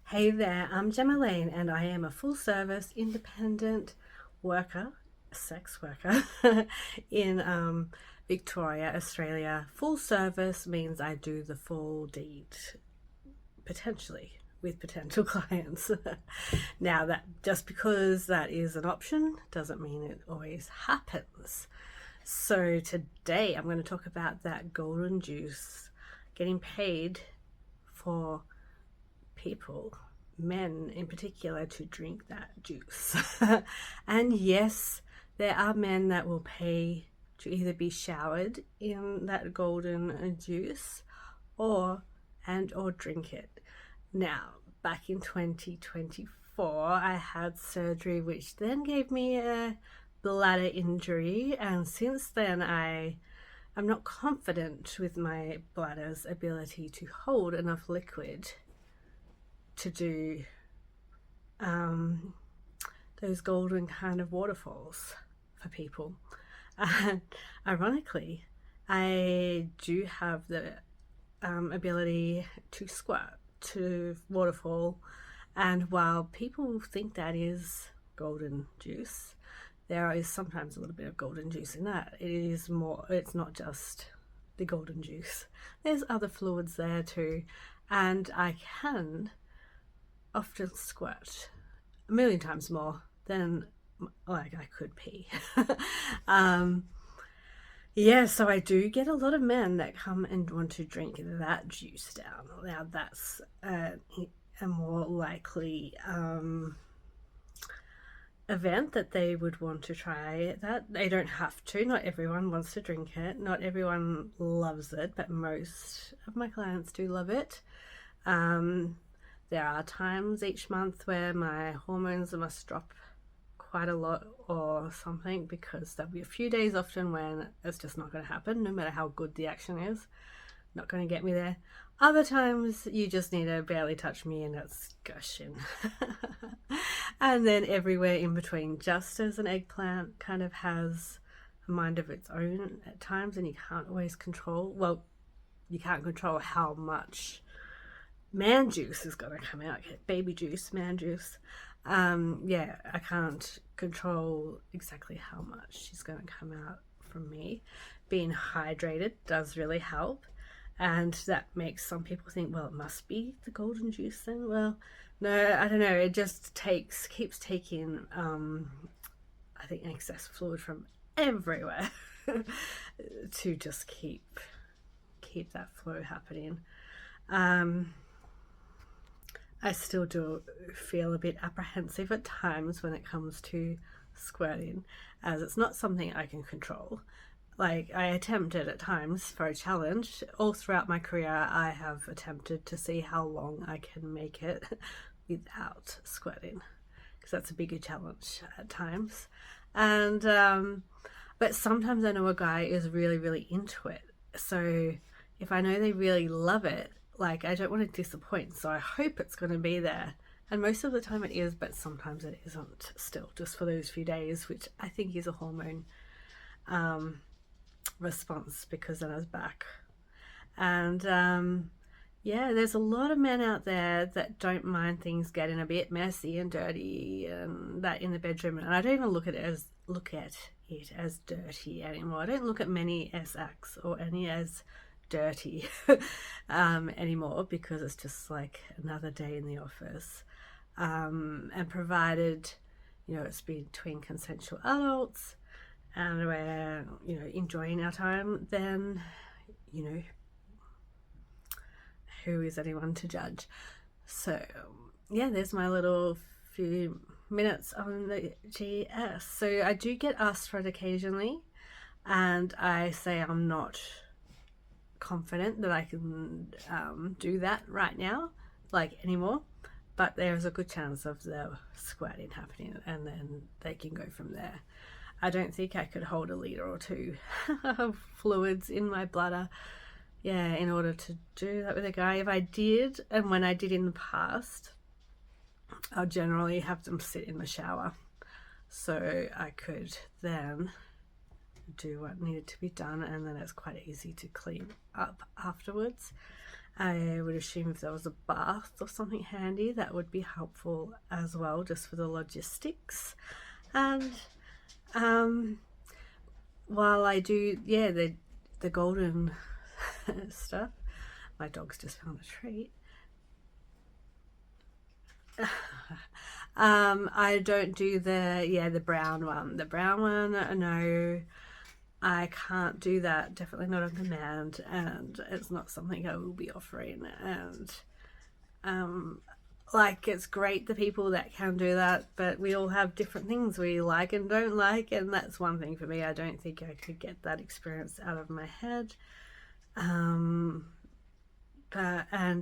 Hey there, I'm Jemma Layne and I am a full service independent worker, sex worker in Victoria, Australia. Full service means I do the full deed, potentially, with potential clients. Now, that just because that is an option doesn't mean it always happens. So, today I'm going to talk about that golden juice, getting paid for people, men in particular, to drink that juice. And yes, there are men that will pay to either be showered in that golden juice or drink it. Now, back in 2024, I had surgery which then gave me a bladder injury, and since then I'm not confident with my bladder's ability to hold enough liquid to do those golden kind of waterfalls for people. And ironically, I do have the ability to squirt, to waterfall, and while people think that is golden juice, there is sometimes a little bit of golden juice in that. It is more, it's not just the golden juice. There's other fluids there too, and I can often squirt a million times more than like I could pee. Yeah, so I do get a lot of men that come and want to drink that juice down. Now that's a more likely event that they would want to try that. They don't have to. Not everyone wants to drink it. Not everyone loves it, but most of my clients do love it. There are times each month where my hormones must drop quite a lot or something, because there'll be a few days often when it's just not going to happen, no matter how good the action is. Not going to get me there. Other times you just need to barely touch me and it's gushing. And then everywhere in between, just as an eggplant kind of has a mind of its own at times, and you can't always control, well, you can't control how much man juice is going to come out. Baby juice, man juice. Yeah, I can't control exactly how much is going to come out from me. Being hydrated does really help, and that makes some people think, well, it must be the golden juice then. Well, no, I don't know. It just keeps taking I think excess fluid from everywhere to just keep that flow happening. I still do feel a bit apprehensive at times when it comes to squirting, as it's not something I can control. Like, I attempted at times for a challenge. All throughout my career, I have attempted to see how long I can make it without squirting, because that's a bigger challenge at times. And but sometimes I know a guy is really, really into it. So if I know they really love it, like, I don't want to disappoint, so I hope it's going to be there. And most of the time it is, but sometimes it isn't still, just for those few days, which I think is a hormone response, because then I was back. And yeah, there's a lot of men out there that don't mind things getting a bit messy and dirty and that in the bedroom. And I don't even look at it as dirty anymore. I don't look at many as acts or any as dirty anymore, because it's just like another day in the office. And provided, it's between consensual adults and we're, enjoying our time, then, who is anyone to judge? So, yeah, there's my little few minutes on the GS. So I do get asked for it occasionally, and I say I'm not confident that I can do that right now, like, anymore, but there's a good chance of the squirting happening, and then they can go from there. I don't think I could hold a litre or two of fluids in my bladder, in order to do that with a guy. If I did, and when I did in the past, I'll generally have them sit in the shower, so I could then do what needed to be done, and then it's quite easy to clean up afterwards. I would assume if there was a bath or something handy, that would be helpful as well, just for the logistics. And while I do, yeah, the golden stuff, my dog's just found a treat. I don't do the brown one. The brown one, no, I can't do that. Definitely not on command, and it's not something I will be offering. And like, it's great the people that can do that, but we all have different things we like and don't like, and that's one thing for me. I don't think I could get that experience out of my head. And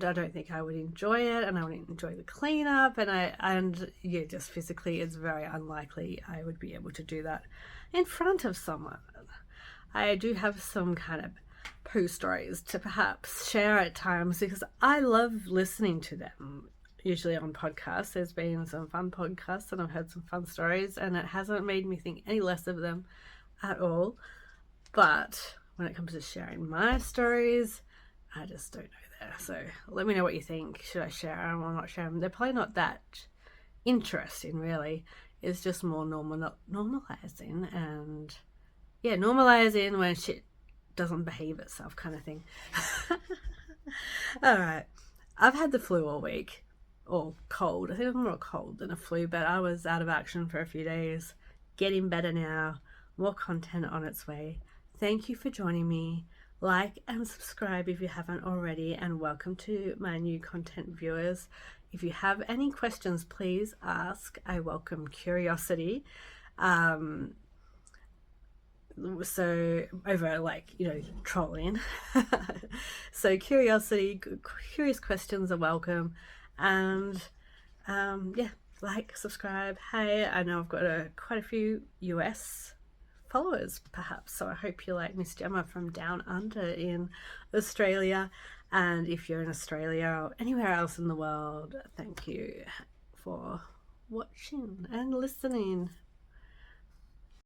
I don't think I would enjoy it, and I wouldn't enjoy the cleanup, and yeah, just physically, it's very unlikely I would be able to do that in front of someone. I do have some kind of poo stories to perhaps share at times because I love listening to them. Usually on podcasts, there's been some fun podcasts and I've heard some fun stories, and it hasn't made me think any less of them at all. But when it comes to sharing my stories, I just don't know there. So let me know what you think. Should I share them or not share them? They're probably not that interesting, really. It's just more normalizing, and yeah, normalizing when shit doesn't behave itself, kind of thing. All right, I've had the flu all week, or cold. I think it's more a cold than a flu, but I was out of action for a few days. Getting better now. More content on its way. Thank you for joining me. Like and subscribe if you haven't already, and welcome to my new content viewers. If you have any questions, please ask. I welcome curiosity. So over, like, trolling. So curious questions are welcome. And yeah, like, subscribe. Hey, I know I've got quite a few US followers perhaps, so I hope you like Miss Jemma from down under in Australia. And if you're in Australia or anywhere else in the world, thank you for watching and listening.